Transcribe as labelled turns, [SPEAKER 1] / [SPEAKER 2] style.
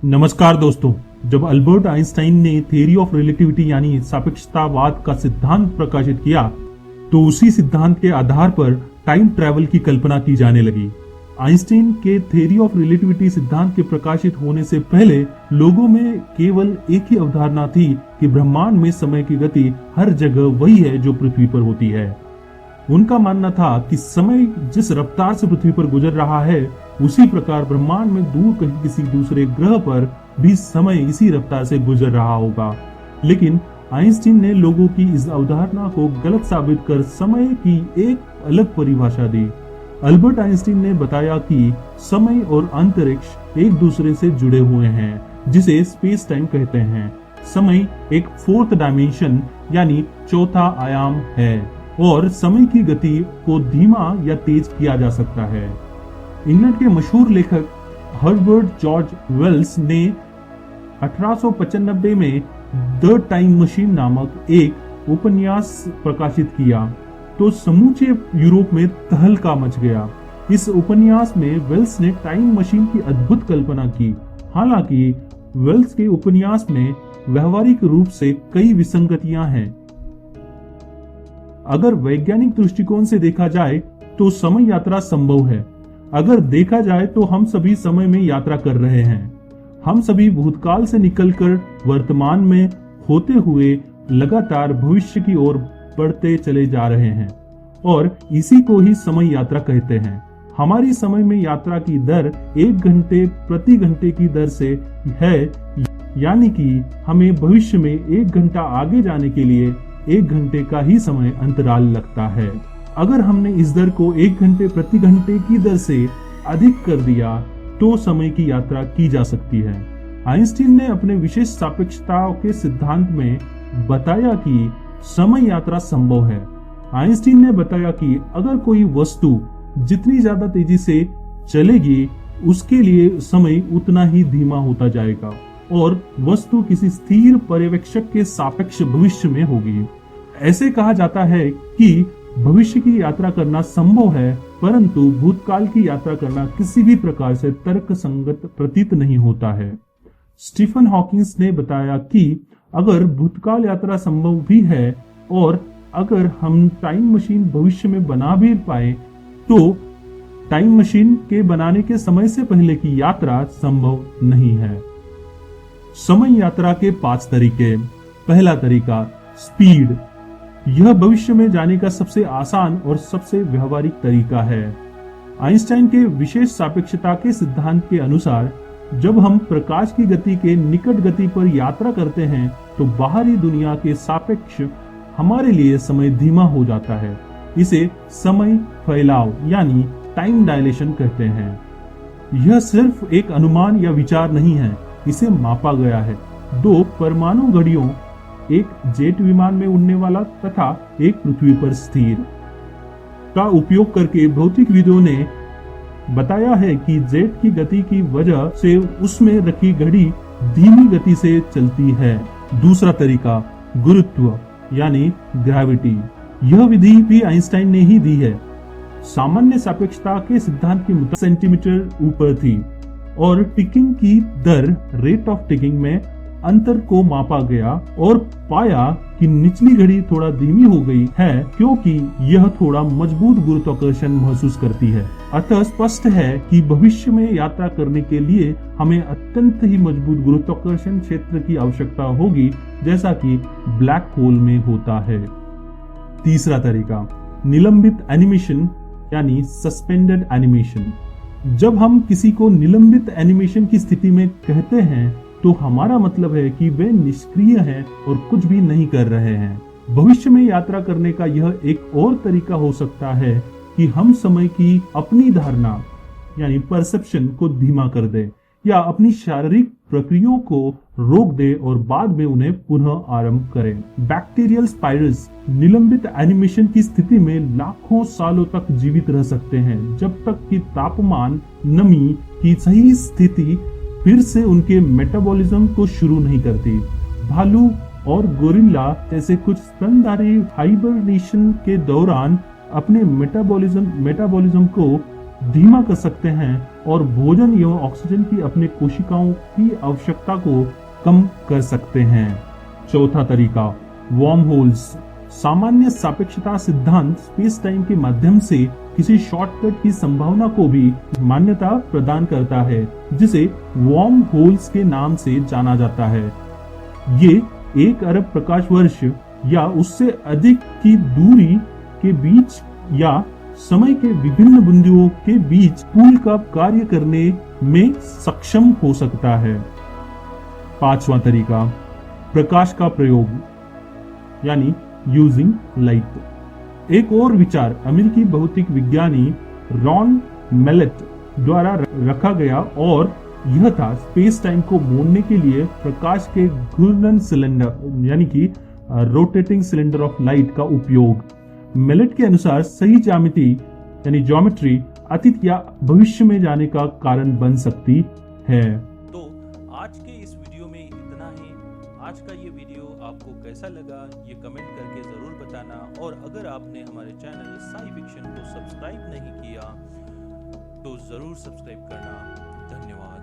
[SPEAKER 1] नमस्कार दोस्तों। जब अल्बर्ट आइंस्टाइन ने थ्योरी ऑफ रिलेटिविटी यानी सापेक्षतावाद का सिद्धांत प्रकाशित किया तो उसी सिद्धांत के आधार पर टाइम ट्रैवल की कल्पना की जाने लगी। आइंस्टाइन के थ्योरी ऑफ रिलेटिविटी सिद्धांत के प्रकाशित होने से पहले लोगों में केवल एक ही अवधारणा थी कि ब्रह्मांड में समय की गति हर जगह वही है जो पृथ्वी पर होती है। उनका मानना था कि समय जिस रफ्तार से पृथ्वी पर गुजर रहा है उसी प्रकार ब्रह्मांड में दूर कहीं किसी दूसरे ग्रह पर भी समय इसी रफ्तार से गुजर रहा होगा। लेकिन आइंस्टीन ने लोगों की इस अवधारणा को गलत साबित कर समय की एक अलग परिभाषा दी। अल्बर्ट आइंस्टीन ने बताया कि समय और अंतरिक्ष एक दूसरे से जुड़े हुए हैं, जिसे स्पेस टाइम कहते हैं। समय एक फोर्थ डायमेंशन यानी चौथा आयाम है और समय की गति को धीमा या तेज किया जा सकता है। इंग्लैंड के मशहूर लेखक हर्बर्ट जॉर्ज वेल्स ने 1895 में द टाइम मशीन नामक एक उपन्यास प्रकाशित किया तो समूचे यूरोप में तहलका मच गया। इस उपन्यास में वेल्स ने टाइम मशीन की अद्भुत कल्पना की। हालांकि वेल्स के उपन्यास में व्यवहारिक रूप से कई विसंगतियां हैं। अगर वैज्ञानिक दृष्टिकोण से देखा जाए तो समय यात्रा संभव है। अगर देखा जाए तो हम सभी समय में यात्रा कर रहे हैं। हम सभी भूतकाल से निकलकर वर्तमान में होते हुए लगातार भविष्य की ओर बढ़ते चले जा रहे हैं और इसी को ही समय यात्रा कहते हैं। हमारी समय में यात्रा की दर 1 घंटे प्रति घंटे की दर से है, यानी कि हमें भविष्य में 1 घंटा आगे जाने के लिए 1 घंटे का ही समय अंतराल लगता है। अगर हमने इस दर को 1 घंटे प्रति घंटे की दर से अधिक कर दिया तो समय की यात्रा की जा सकती है। आइंस्टीन ने अपने विशेष सापेक्षता के सिद्धांत में बताया कि समय यात्रा संभव है। आइंस्टीन ने बताया कि अगर कोई वस्तु जितनी ज्यादा तेजी से चलेगी उसके लिए समय उतना ही धीमा होता जाएगा और वस्तु किसी स्थिर पर्यवेक्षक के सापेक्ष भविष्य में होगी। ऐसे कहा जाता है कि भविष्य की यात्रा करना संभव है, परंतु भूतकाल की यात्रा करना किसी भी प्रकार से तर्क संगत प्रतीत नहीं होता है। स्टीफन हॉकिंस ने बताया कि अगर भूतकाल यात्रा संभव भी है और अगर हम टाइम मशीन भविष्य में बना भी पाए तो टाइम मशीन के बनाने के समय से पहले की यात्रा संभव नहीं है। समय यात्रा के 5 तरीके। पहला तरीका स्पीड। यह भविष्य में जाने का सबसे आसान और सबसे व्यवहारिक तरीका है। आइंस्टाइन के विशेष सापेक्षता के सिद्धांत के अनुसार जब हम प्रकाश की गति के निकट गति पर यात्रा करते हैं तो बाहरी दुनिया के सापेक्ष हमारे लिए समय धीमा हो जाता है। इसे समय फैलाव यानी टाइम डायलेशन कहते हैं। यह सिर्फ एक अनुमान या विचार नहीं है, इसे मापा गया है। 2 परमाणु घड़ियों, एक जेट विमान में उड़ने वाला तथा एक पृथ्वी पर स्थिर, का उपयोग करके भौतिकविदों ने बताया है कि जेट की गति की वजह से उसमें रखी घड़ी धीमी गति से चलती है। दूसरा तरीका गुरुत्व यानी ग्रेविटी। यह विधि भी आइंस्टाइन ने ही दी है। सामान्य सापेक्षता के सिद्धांत के मुताबिक सेंटीमीटर ऊपर थी और टिकिंग की दर रेट ऑफ टिकिंग में अंतर को मापा गया और पाया कि निचली घड़ी थोड़ा धीमी हो गई है क्योंकि यह थोड़ा मजबूत गुरुत्वाकर्षण महसूस करती है। अतः स्पष्ट है कि भविष्य में यात्रा करने के लिए हमें अत्यंत ही मजबूत गुरुत्वाकर्षण क्षेत्र की आवश्यकता होगी, जैसा कि ब्लैक होल में होता है। तीसरा तरीका निलंबित एनिमेशन यानी सस्पेंडेड एनिमेशन। जब हम किसी को निलंबित एनिमेशन की स्थिति में कहते हैं तो हमारा मतलब है कि वे निष्क्रिय हैं और कुछ भी नहीं कर रहे हैं। भविष्य में यात्रा करने का यह एक और तरीका हो सकता है कि हम समय की अपनी धारणा यानी परसेप्शन को धीमा कर दें या अपनी शारीरिक प्रक्रियाओं को रोक दें और बाद में उन्हें पुनः आरंभ करें। बैक्टीरियल स्पाइरल्स निलंबित एनिमेशन की स्थिति में लाखों सालों तक जीवित रह सकते हैं जब तक कि तापमान नमी की सही स्थिति फिर से उनके मेटाबॉलिज्म को शुरू नहीं करती। भालू और गोरिल्ला जैसे कुछ स्तनधारी हाइबरनेशन के दौरान अपने मेटाबॉलिज्म को धीमा कर सकते हैं और भोजन एवं ऑक्सीजन की अपने कोशिकाओं की आवश्यकता को कम कर सकते हैं। चौथा तरीका, वर्म होल्स। सामान्य सापेक्षता सिद्धांत स्पेस टाइम के माध्यम से किसी शॉर्टकट की संभावना को भी मान्यता प्रदान करता है, जिसे वर्म होल्स के नाम से जाना जाता है। ये 1 अरब प्रकाश वर्ष या उससे अधिक की दूरी के बीच या समय के विभिन्न बिंदुओं के बीच पुल का कार्य करने में सक्षम हो सकता है। पांचवा तरीका, प्रकाश का प्रयोग यानी यूजिंग लाइट। एक और विचार अमेरिकी भौतिक विज्ञानी रॉन मेलेट द्वारा रखा गया और यह था स्पेस टाइम को मोड़ने के लिए प्रकाश के घूर्णन सिलेंडर यानी कि रोटेटिंग सिलेंडर ऑफ लाइट का उपयोग। मेलेट के अनुसार सही ज्यामिति यानी ज्योमेट्री अतीत या भविष्य में जाने का कारण बन सकती है।
[SPEAKER 2] तो आज के इस वीडियो में इतना ही। आज का ये वीडियो आपको कैसा लगा ये कमेंट करके जरूर बताना, और अगर आपने हमारे चैनल साई फिक्शन को सब्सक्राइब नहीं किया तो जरूर सब्सक्राइब करना। धन्यवाद।